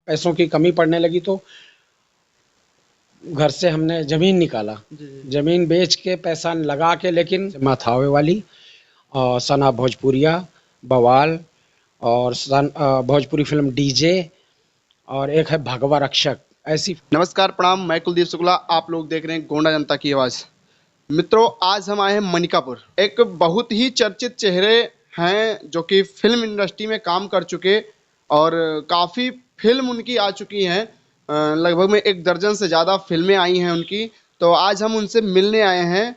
पैसों की कमी पड़ने लगी तो घर से हमने ज़मीन निकाला। ज़मीन बेच के पैसा लगा के, लेकिन माथावे वाली और सना भोजपुरिया, बवाल और भोजपुरी फिल्म डीजे और एक है भगवा रक्षक। ऐसी नमस्कार, प्रणाम। मैं कुलदीप शुक्ला, आप लोग देख रहे हैं गोंडा जनता की आवाज़। मित्रों, आज हम आए हैं मनिकापुर। एक बहुत ही चर्चित चेहरे हैं जो कि फिल्म इंडस्ट्री में काम कर चुके और काफ़ी फिल्म उनकी आ चुकी हैं। लगभग में 1 दर्जन से ज़्यादा फिल्में आई हैं उनकी। तो आज हम उनसे मिलने आए हैं।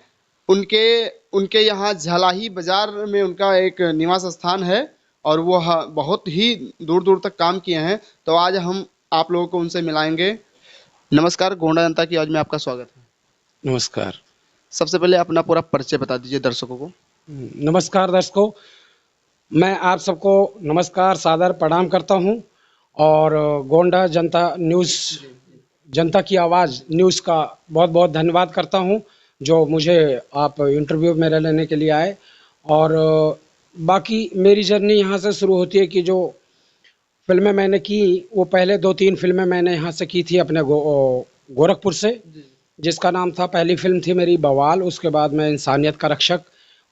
उनके उनके यहाँ झलाही बाज़ार में उनका एक निवास स्थान है और वो बहुत ही दूर दूर तक काम किए हैं। तो आज हम आप लोगों को उनसे मिलाएंगे। नमस्कार, गोंडा जनता की आवाज़ में आपका स्वागत है। नमस्कार। सबसे पहले अपना पूरा परिचय बता दीजिए दर्शकों को। नमस्कार दर्शकों, मैं आप सबको नमस्कार सादर प्रणाम करता हूं और गोंडा जनता की आवाज़ न्यूज़ का बहुत बहुत धन्यवाद करता हूं जो मुझे आप इंटरव्यू मेरे लेने के लिए आए। और बाकी मेरी जर्नी यहाँ से शुरू होती है कि जो फिल्में मैंने की वो पहले 2-3 फिल्में मैंने यहाँ से की थी अपने गोरखपुर से, जिसका नाम था, पहली फिल्म थी मेरी बवाल, उसके बाद में इंसानियत का रक्षक,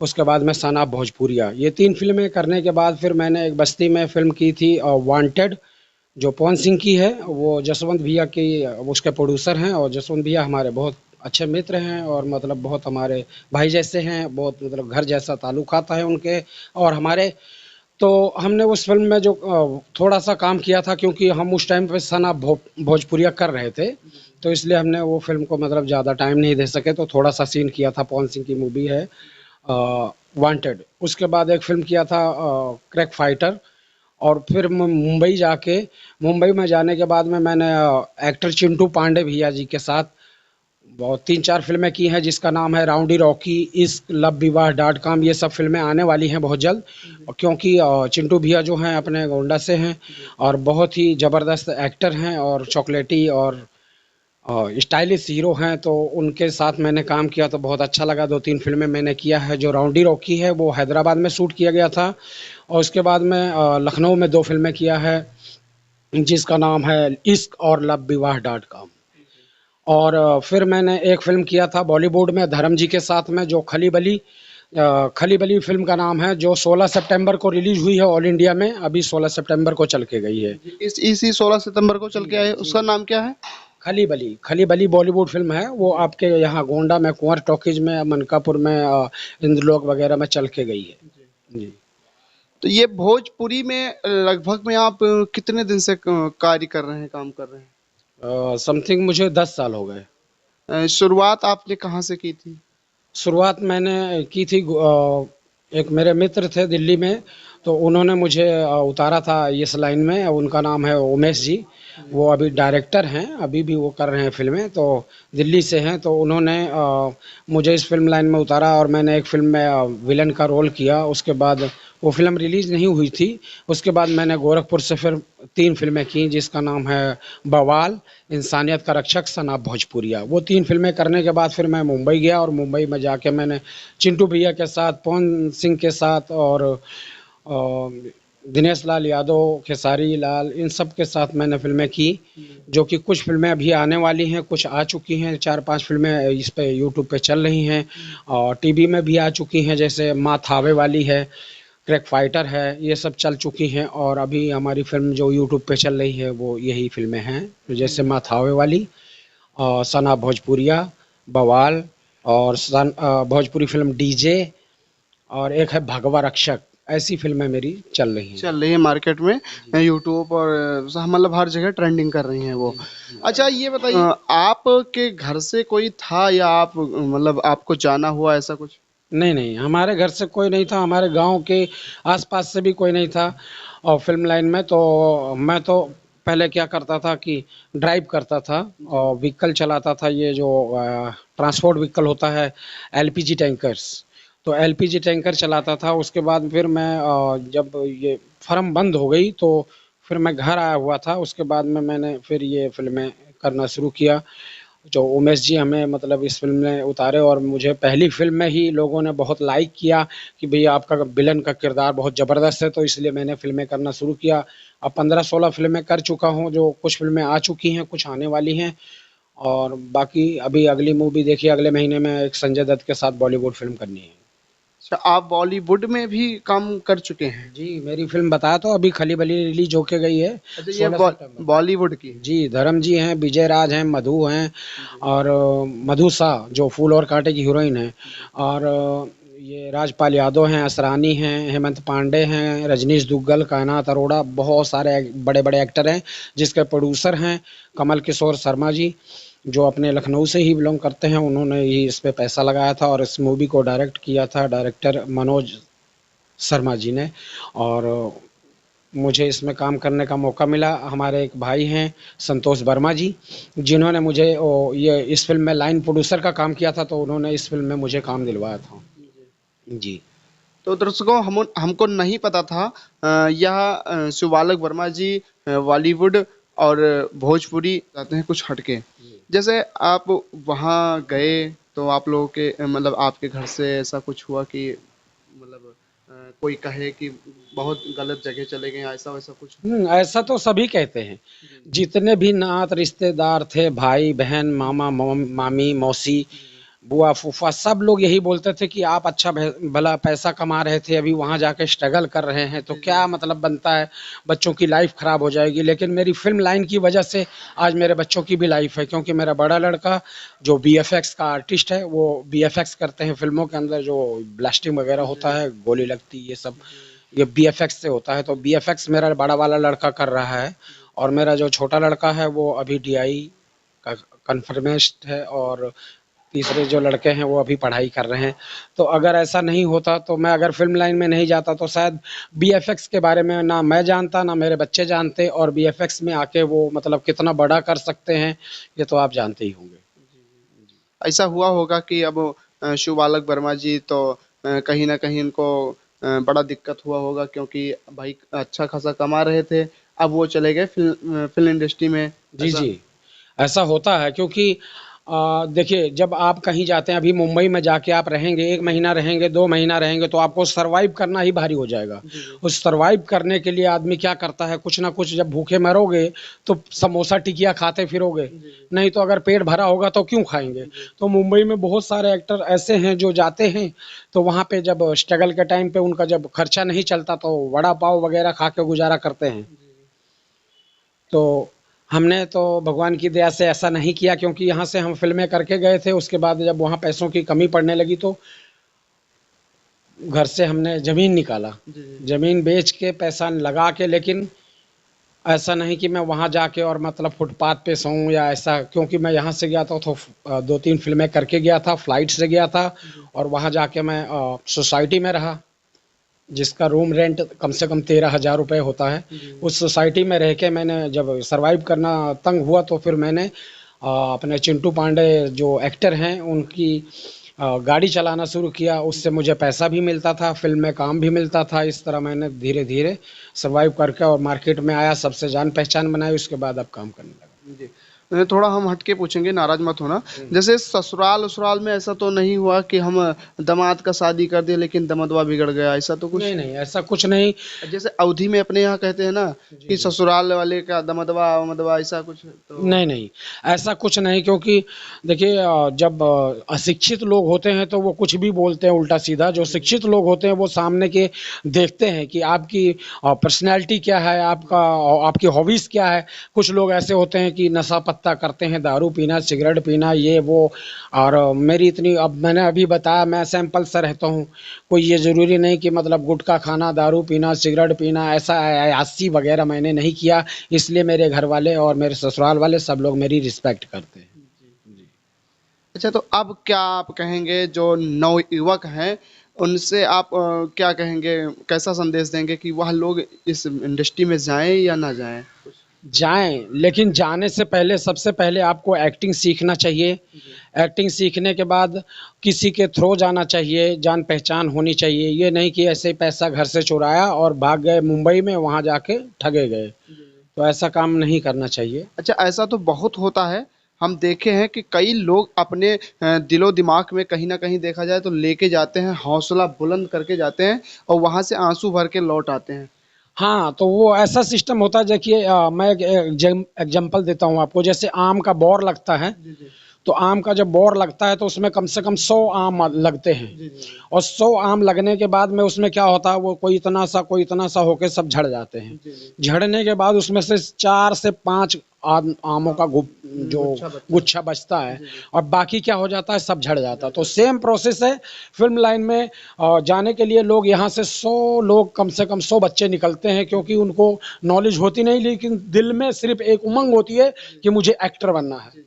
उसके बाद में सना भोजपुरिया। ये 3 फिल्में करने के बाद फिर मैंने एक बस्ती में फिल्म की थी वांटेड, जो पवन सिंह की है। वो जसवंत भैया की उसके प्रोड्यूसर हैं और जसवंत भैया हमारे बहुत अच्छे मित्र हैं और मतलब बहुत हमारे भाई जैसे हैं, बहुत मतलब घर जैसा ताल्लुकात है उनके और हमारे। तो हमने उस फिल्म में जो थोड़ा सा काम किया था, क्योंकि हम उस टाइम पे सना भोजपुरिया कर रहे थे, तो इसलिए हमने वो फिल्म को मतलब ज़्यादा टाइम नहीं दे सके, तो थोड़ा सा सीन किया था। पवन सिंह की मूवी है वांटेड। उसके बाद एक फिल्म किया था क्रैक फाइटर। और फिर मुंबई में जाने के बाद में मैंने एक्टर चिंटू पांडे भैया जी के साथ बहुत 3-4 फिल्में की हैं, जिसका नाम है राउडी रॉकी, इश्क, लव विवाह .com। ये सब फिल्में आने वाली हैं बहुत जल्द, क्योंकि चिंटू भैया जो हैं अपने गोंडा से हैं और बहुत ही ज़बरदस्त एक्टर हैं और चॉकलेटी और स्टाइलिश हीरो हैं। तो उनके साथ मैंने काम किया तो बहुत अच्छा लगा। 2-3 फिल्में मैंने किया है। जो राउडी रॉकी है वो हैदराबाद में शूट किया गया था और उसके बाद में लखनऊ में 2 फिल्में किया है, जिसका नाम है इश्क और लव विवाह .com। और फिर मैंने एक फिल्म किया था बॉलीवुड में धर्म जी के साथ में, जो खली बली फिल्म का नाम है, जो 16 सितंबर को रिलीज हुई है ऑल इंडिया में। अभी 16 सितंबर को चल के गई है। इसी 16 सितंबर को चल के आए। उसका नाम क्या है? खली बली बॉलीवुड फिल्म है। वो आपके यहाँ गोंडा में कुंवर टॉकीज में, मनकापुर में, इंद्रलोक वगैरह में चल के गई है जी। तो ये भोजपुरी में लगभग में आप कितने दिन से कार्य कर रहे हैं, काम कर रहे हैं? समथिंग मुझे 10 साल हो गए। शुरुआत आपने कहाँ से की थी? शुरुआत मैंने की थी एक मेरे मित्र थे दिल्ली में, तो उन्होंने मुझे उतारा था इस लाइन में। उनका नाम है उमेश जी। वो अभी डायरेक्टर हैं, अभी भी वो कर रहे हैं फिल्में, तो दिल्ली से हैं। तो उन्होंने मुझे इस फिल्म लाइन में उतारा और मैंने एक फिल्म में विलन का रोल किया। उसके बाद वो फिल्म रिलीज़ नहीं हुई थी। उसके बाद मैंने गोरखपुर से फिर 3 फिल्में की, जिसका नाम है बवाल, इंसानियत का रक्षक, सना भोजपुरिया। वो 3 फिल्में करने के बाद फिर मैं मुंबई गया और मुंबई में जाके मैंने चिंटू भैया के साथ, पवन सिंह के साथ और दिनेश लाल यादव, खेसारी लाल, इन सब के साथ मैंने फिल्में की, जो कि कुछ फिल्में अभी आने वाली हैं, कुछ आ चुकी हैं। 4-5 फिल्में इस पे यूट्यूब पे चल रही हैं और टीवी में भी आ चुकी हैं, जैसे माँ थावे वाली है, क्रैक फाइटर है, ये सब चल चुकी हैं। और अभी हमारी फिल्म जो यूट्यूब पे चल रही है वो यही फिल्में हैं, जैसे माँ थावे वाली और सना भोजपुरिया, बवाल और भोजपुरी फिल्म डीजे और एक है भगवा रक्षक। ऐसी फिल्में मेरी चल रही हैं मार्केट में, यूट्यूब और मतलब हर जगह ट्रेंडिंग कर रही हैं वो। अच्छा, ये बताइए, आपके घर से कोई था या आप मतलब आपको जाना हुआ ऐसा कुछ? नहीं, हमारे घर से कोई नहीं था, हमारे गांव के आसपास से भी कोई नहीं था। और फिल्म लाइन में तो मैं तो पहले क्या करता था कि ड्राइव करता था और व्हीकल चलाता था, ये जो ट्रांसपोर्ट व्हीकल होता है, एलपीजी टैंकर्स। तो एलपीजी टैंकर चलाता था। उसके बाद फिर मैं जब ये फर्म बंद हो गई तो फिर मैं घर आया हुआ था। उसके बाद में मैंने फिर ये फिल्में करना शुरू किया जो उमेश जी हमें मतलब इस फ़िल्म में उतारे, और मुझे पहली फ़िल्म में ही लोगों ने बहुत लाइक किया कि भैया आपका विलन का किरदार बहुत ज़बरदस्त है, तो इसलिए मैंने फ़िल्में करना शुरू किया। अब 15-16 फ़िल्में कर चुका हूँ, जो कुछ फ़िल्में आ चुकी हैं, कुछ आने वाली हैं, और बाकी अभी अगली मूवी देखिए अगले महीने में एक संजय दत्त के साथ बॉलीवुड फ़िल्म करनी है। अच्छा, आप बॉलीवुड में भी काम कर चुके हैं। जी, मेरी फ़िल्म बताया तो अभी खली-बली रिलीज़ होके गई है अच्छा, ये 16 सितंबर को। बॉलीवुड की। जी, धर्म जी हैं, विजय राज हैं, मधु हैं, जी। और मधु शाह जो फूल और कांटे की हीरोइन हैं, जी। और ये राजपाल यादव हैं, असरानी हैं, हेमंत पांडे हैं, रजनीश दुग्गल, कायनात अरोड़ा, बहुत सारे बड़े-बड़े एक्टर हैं, जिसके प्रोड्यूसर हैं कमल किशोर शर्मा जी, जो अपने लखनऊ से ही बिलॉन्ग करते हैं। उन्होंने ही इस पे पैसा लगाया था और इस मूवी को डायरेक्ट किया था डायरेक्टर मनोज शर्मा जी ने, और मुझे इसमें काम करने का मौका मिला। हमारे एक भाई हैं संतोष वर्मा जी, जिन्होंने मुझे ये इस फ़िल्म में लाइन प्रोड्यूसर का काम किया था, तो उन्होंने इस फ़िल्म में मुझे काम दिलवाया था। जी। तो दर्शकों, हम हमको नहीं पता था यह शिवालक वर्मा जी बॉलीवुड और भोजपुरी जाते हैं कुछ हटके। जैसे आप वहाँ गए तो आप लोगों के मतलब आपके घर से ऐसा कुछ हुआ कि मतलब कोई कहे कि बहुत गलत जगह चले गए, ऐसा वैसा कुछ? ऐसा तो सभी कहते हैं। जी। जितने भी नात रिश्तेदार थे, भाई बहन, मामा मामी मौसी, जी। जी। बुआ फूफा, सब लोग यही बोलते थे कि आप अच्छा भला पैसा कमा रहे थे, अभी वहां जाके स्ट्रगल कर रहे हैं, तो जी। जी। क्या मतलब बनता है, बच्चों की लाइफ खराब हो जाएगी। लेकिन मेरी फिल्म लाइन की वजह से आज मेरे बच्चों की भी लाइफ है, क्योंकि मेरा बड़ा लड़का जो बीएफएक्स का आर्टिस्ट है, वो बीएफएक्स करते हैं फिल्मों के अंदर, जो ब्लास्टिंग वगैरह होता है, गोली लगती, ये सब जी। ये बीएफएक्स से होता है। तो बीएफएक्स मेरा बड़ा वाला लड़का कर रहा है, और मेरा जो छोटा लड़का है वो अभी डीआई का कन्फर्मेस्ट है, और तीसरे जो लड़के हैं वो अभी पढ़ाई कर रहे हैं। तो अगर ऐसा नहीं होता, तो मैं अगर फिल्म लाइन में नहीं जाता, तो शायद बीएफएक्स के बारे में ना मैं जानता, ना मेरे बच्चे जानते, और बीएफएक्स में आके वो मतलब कितना बड़ा कर सकते हैं, ये तो आप जानते ही होंगे। ऐसा हुआ होगा कि अब शिव बालक वर्मा जी तो कहीं ना कहीं उनको बड़ा दिक्कत हुआ होगा, क्योंकि भाई अच्छा खासा कमा रहे थे, अब वो चले गए फिल्म इंडस्ट्री में, जी ऐसा? जी, ऐसा होता है, क्योंकि देखिए जब आप कहीं जाते हैं, अभी मुंबई में जाके आप रहेंगे, 1 महीना रहेंगे, 2 महीना रहेंगे, तो आपको सर्वाइव करना ही भारी हो जाएगा। जी। जी। उस सर्वाइव करने के लिए आदमी क्या करता है, कुछ ना कुछ, जब भूखे मरोगे तो समोसा टिकिया खाते फिरोगे, जी। जी। नहीं तो अगर पेट भरा होगा तो क्यों खाएँगे? जी। तो मुंबई में बहुत सारे एक्टर ऐसे हैं जो जाते हैं, तो वहाँ पे जब स्ट्रगल के टाइम पे उनका जब खर्चा नहीं चलता, तो वड़ा पाव वगैरह खा के गुज़ारा करते हैं। जी। तो हमने तो भगवान की दया से ऐसा नहीं किया, क्योंकि यहाँ से हम फ़िल्में करके गए थे, उसके बाद जब वहाँ पैसों की कमी पड़ने लगी, तो घर से हमने ज़मीन निकाला। जी। जी। ज़मीन बेच के पैसा लगा के, लेकिन ऐसा नहीं कि मैं वहाँ जाके और मतलब फुटपाथ पे सोऊं या ऐसा, क्योंकि मैं यहाँ से गया था तो 2-3 फ़िल्में करके गया था, फ्लाइट से गया था, जी। और वहाँ जाके मैं सोसाइटी में रहा, जिसका रूम रेंट कम से कम 13,000 रुपये होता है। जी। उस सोसाइटी में रह के मैंने जब सरवाइव करना तंग हुआ, तो फिर मैंने अपने चिंटू पांडे जो एक्टर हैं उनकी गाड़ी चलाना शुरू किया। उससे मुझे पैसा भी मिलता था, फिल्म में काम भी मिलता था। इस तरह मैंने धीरे धीरे सरवाइव करके और मार्केट में आया, सबसे जान पहचान बनाई, उसके बाद अब काम करने लगा। जी। थोड़ा हम हट के पूछेंगे, नाराज मत होना। हम्म। जैसे ससुराल ससुराल में ऐसा तो नहीं हुआ कि हम दामाद का शादी कर दिए लेकिन दमदवा बिगड़ गया, ऐसा तो कुछ? नहीं नहीं, ऐसा कुछ नहीं। जैसे अवधि में अपने यहाँ कहते हैं ना जी कि जी। ससुराल वाले का दमदवा वमदवा, ऐसा कुछ तो? नहीं नहीं, ऐसा कुछ नहीं, क्योंकि देखिए जब अशिक्षित लोग होते हैं तो वो कुछ भी बोलते हैं उल्टा सीधा। जो शिक्षित लोग होते हैं वो सामने के देखते हैं कि आपकी पर्सनैलिटी क्या है, आपका आपकी हॉबीज़ क्या है। कुछ लोग ऐसे होते हैं कि नशा पत्ता करते हैं, दारू पीना, सिगरेट पीना, ये वो। और मेरी इतनी, अब मैंने अभी बताया, मैं सैंपल सा रहता हूँ। कोई ये ज़रूरी नहीं कि मतलब गुटखा खाना, दारू पीना, सिगरेट पीना, ऐसा अयासी वगैरह मैंने नहीं किया। इसलिए मेरे घर वाले और मेरे ससुराल वाले सब लोग मेरी रिस्पेक्ट करते हैं। जी। अच्छा, तो अब क्या आप कहेंगे जो नवयुवक हैं उनसे आप क्या कहेंगे, कैसा संदेश देंगे कि वह लोग इस इंडस्ट्री में जाएं या ना जाएं? जाएं, लेकिन जाने से पहले सबसे पहले आपको एक्टिंग सीखना चाहिए। जी। एक्टिंग सीखने के बाद किसी के थ्रू जाना चाहिए, जान पहचान होनी चाहिए। ये नहीं कि ऐसे ही पैसा घर से चुराया और भाग गए मुंबई में, वहाँ जाके ठगे गए। जी। जी। तो ऐसा काम नहीं करना चाहिए। अच्छा, ऐसा तो बहुत होता है हम देखे हैं कि कई लोग अपने दिलो दिमाग में कहीं ना कहीं देखा जाए तो लेके जाते हैं, हौसला बुलंद करके जाते हैं और वहां से आंसू भर के लौट आते हैं। हाँ, तो वो ऐसा सिस्टम होता है। देखिए मैं एक एग्जांपल देता हूँ आपको। जैसे आम का बौर लगता है, जी जी तो आम का जब बौर लगता है तो उसमें कम से कम 100 आम लगते हैं। जी जी और 100 आम लगने के बाद में उसमें क्या होता है, वो कोई इतना सा होके सब झड़ जाते हैं। जी जी झड़ने के बाद उसमें से 4 से 5 आमों का जो गुच्छा बच्चा। गुच्छा बचता है, जी जी और बाकी क्या हो जाता है, सब झड़ जाता है। तो सेम प्रोसेस है फिल्म लाइन में। जाने के लिए लोग यहाँ से 100 लोग, कम से कम 100 बच्चे निकलते हैं, क्योंकि उनको नॉलेज होती नहीं, लेकिन दिल में सिर्फ एक उमंग होती है कि मुझे एक्टर बनना है। जी जी जी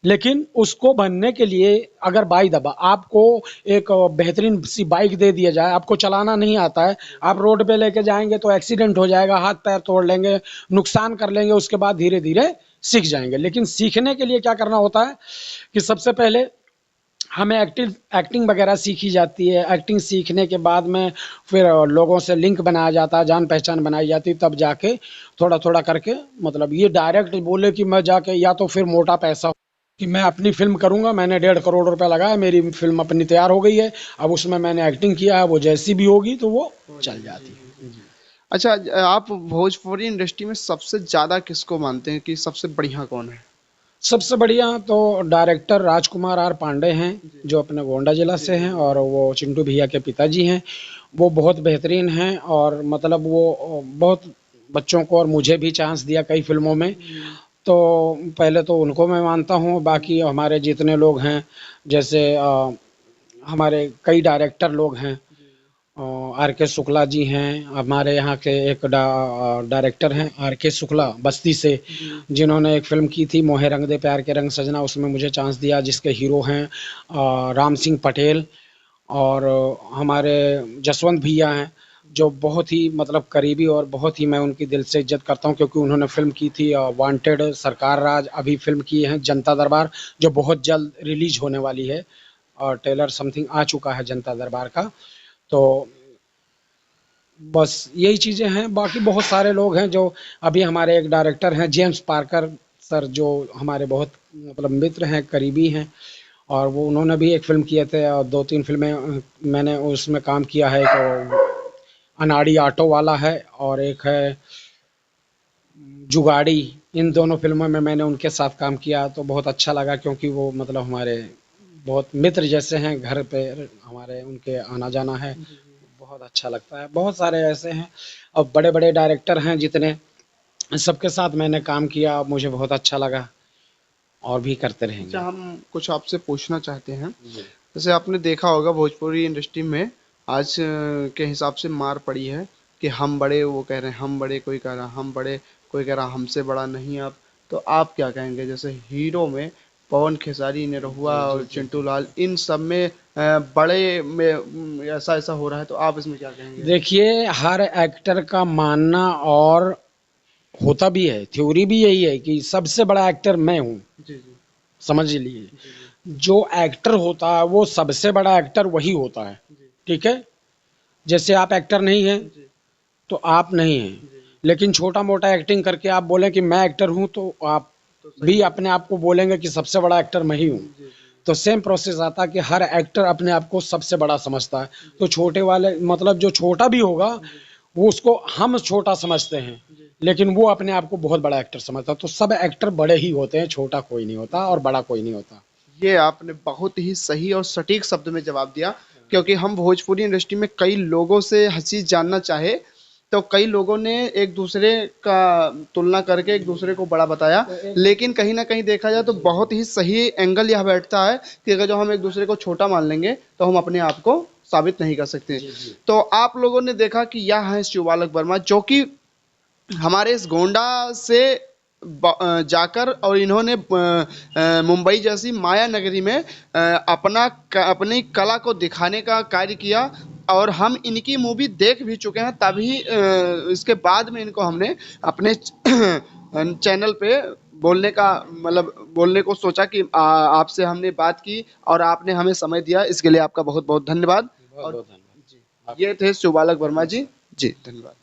लेकिन उसको बनने के लिए अगर बाई दबा आपको एक बेहतरीन सी बाइक दे दिया जाए, आपको चलाना नहीं आता है, आप रोड पे लेके जाएंगे तो एक्सीडेंट हो जाएगा, हाथ पैर तोड़ लेंगे, नुकसान कर लेंगे, उसके बाद धीरे धीरे सीख जाएंगे। लेकिन सीखने के लिए क्या करना होता है कि सबसे पहले हमें एक्टिंग एक्टिंग वगैरह सीखी जाती है। एक्टिंग सीखने के बाद में फिर लोगों से लिंक बनाया जाता है, जान पहचान बनाई जाती है, तब जाके थोड़ा थोड़ा करके, मतलब ये डायरेक्ट बोले कि मैं जाके, या तो फिर मोटा पैसा कि मैं अपनी फिल्म करूंगा, मैंने 1.5 करोड़ रुपया लगाया, मेरी फिल्म अपनी तैयार हो गई है, अब उसमें मैंने एक्टिंग किया है, वो जैसी भी होगी तो वो चल जाती है। अच्छा, आप भोजपुरी इंडस्ट्री में सबसे ज्यादा किसको मानते हैं कि सबसे बढ़िया कौन है? सबसे बढ़िया तो डायरेक्टर राजकुमार आर पांडे हैं, जो अपने गोंडा जिला से हैं, और वो चिंटू भैया के पिताजी हैं। वो बहुत बेहतरीन हैं, और मतलब वो बहुत बच्चों को और मुझे भी चांस दिया कई फिल्मों में। तो पहले तो उनको मैं मानता हूँ। बाकी हमारे जितने लोग हैं, जैसे हमारे कई डायरेक्टर लोग हैं। आर के शुक्ला जी हैं, हमारे यहाँ के एक डायरेक्टर हैं, आर के शुक्ला बस्ती से, जिन्होंने एक फिल्म की थी मोहे रंग दे प्यार के रंग सजना, उसमें मुझे चांस दिया, जिसके हीरो हैं राम सिंह पटेल। और हमारे जसवंत भैया हैं, जो बहुत ही मतलब करीबी, और बहुत ही मैं उनकी दिल से इज्जत करता हूँ, क्योंकि उन्होंने फिल्म की थी वांटेड, सरकार राज, अभी फिल्म की है जनता दरबार, जो बहुत जल्द रिलीज होने वाली है, और ट्रेलर समथिंग आ चुका है जनता दरबार का। तो बस यही चीज़ें हैं। बाकी बहुत सारे लोग हैं, जो अभी हमारे एक डायरेक्टर हैं जेम्स पार्कर सर, जो हमारे बहुत मतलब मित्र हैं, करीबी हैं, और वो उन्होंने भी एक फ़िल्म किए थे, और 2-3 फ़िल्में मैंने उसमें काम किया है। एक अनाड़ी ऑटो वाला है, और एक है जुगाड़ी। इन दोनों फ़िल्मों में मैंने उनके साथ काम किया, तो बहुत अच्छा लगा, क्योंकि वो मतलब हमारे बहुत मित्र जैसे हैं। घर पे हमारे उनके आना जाना है, बहुत अच्छा लगता है। बहुत सारे ऐसे हैं, और बड़े बड़े डायरेक्टर हैं जितने, सबके साथ मैंने काम किया, मुझे बहुत अच्छा लगा, और भी करते अच्छा, रहेंगे। हम कुछ आपसे पूछना चाहते हैं। जी। जैसे आपने देखा होगा भोजपुरी इंडस्ट्री में आज के हिसाब से मार पड़ी है कि हम बड़े, वो कह रहे हैं हम बड़े, कोई कह रहा हम बड़े, कोई कह रहा हमसे बड़ा नहीं आप। तो आप क्या कहेंगे? जैसे हीरो में पवन खेसारी, निरहुआ जी जी और जी चिंटू जी। लाल, इन सब में बड़े में ऐसा ऐसा हो रहा है, तो आप इसमें क्या कहेंगे? देखिए, हर एक्टर का मानना और होता भी है, थ्योरी भी यही है कि सबसे बड़ा एक्टर मैं हूँ। जी जी समझ लीजिए, जी जी जो एक्टर होता है वो सबसे बड़ा एक्टर वही होता है। जी ठीक है, जैसे आप एक्टर नहीं हैं जी तो आप नहीं हैं, जी जी। लेकिन छोटा मोटा एक्टिंग करके आप बोलें कि मैं एक्टर हूं, तो आप तो सही भी बात अपने आप को बोलेंगे कि सबसे बड़ा एक्टर मैं ही हूं। है। जी जी तो सेम प्रोसेस आता है कि हर एक्टर अपने आप को सबसे बड़ा समझता है। जी तो छोटे वाले, मतलब जो छोटा भी होगा, जी वो उसको हम छोटा समझते हैं, जी। लेकिन वो अपने आप को बहुत बड़ा एक्टर समझता है। तो सब एक्टर बड़े ही होते हैं, छोटा कोई नहीं होता और बड़ा कोई नहीं होता। ये आपने बहुत ही सही और सटीक शब्द में जवाब दिया, क्योंकि हम भोजपुरी इंडस्ट्री में कई लोगों से हर चीज जानना चाहे तो कई लोगों ने एक दूसरे का तुलना करके एक दूसरे को बड़ा बताया, लेकिन कहीं ना कहीं देखा जाए तो बहुत ही सही एंगल यह बैठता है कि अगर जो हम एक दूसरे को छोटा मान लेंगे तो हम अपने आप को साबित नहीं कर सकते। जी जी। तो आप लोगों ने देखा कि यह है शिवालक वर्मा, जो कि हमारे इस गोंडा से जाकर और इन्होंने मुंबई जैसी माया नगरी में अपनी कला को दिखाने का कार्य किया, और हम इनकी मूवी देख भी चुके हैं। तभी इसके बाद में इनको हमने अपने चैनल पे बोलने का मतलब बोलने को सोचा कि आपसे हमने बात की और आपने हमें समय दिया, इसके लिए आपका बहुत बहुत धन्यवाद। बहुत और बहुत धन्यवाद। जी, आप ये थे सुबालक वर्मा जी। जी धन्यवाद।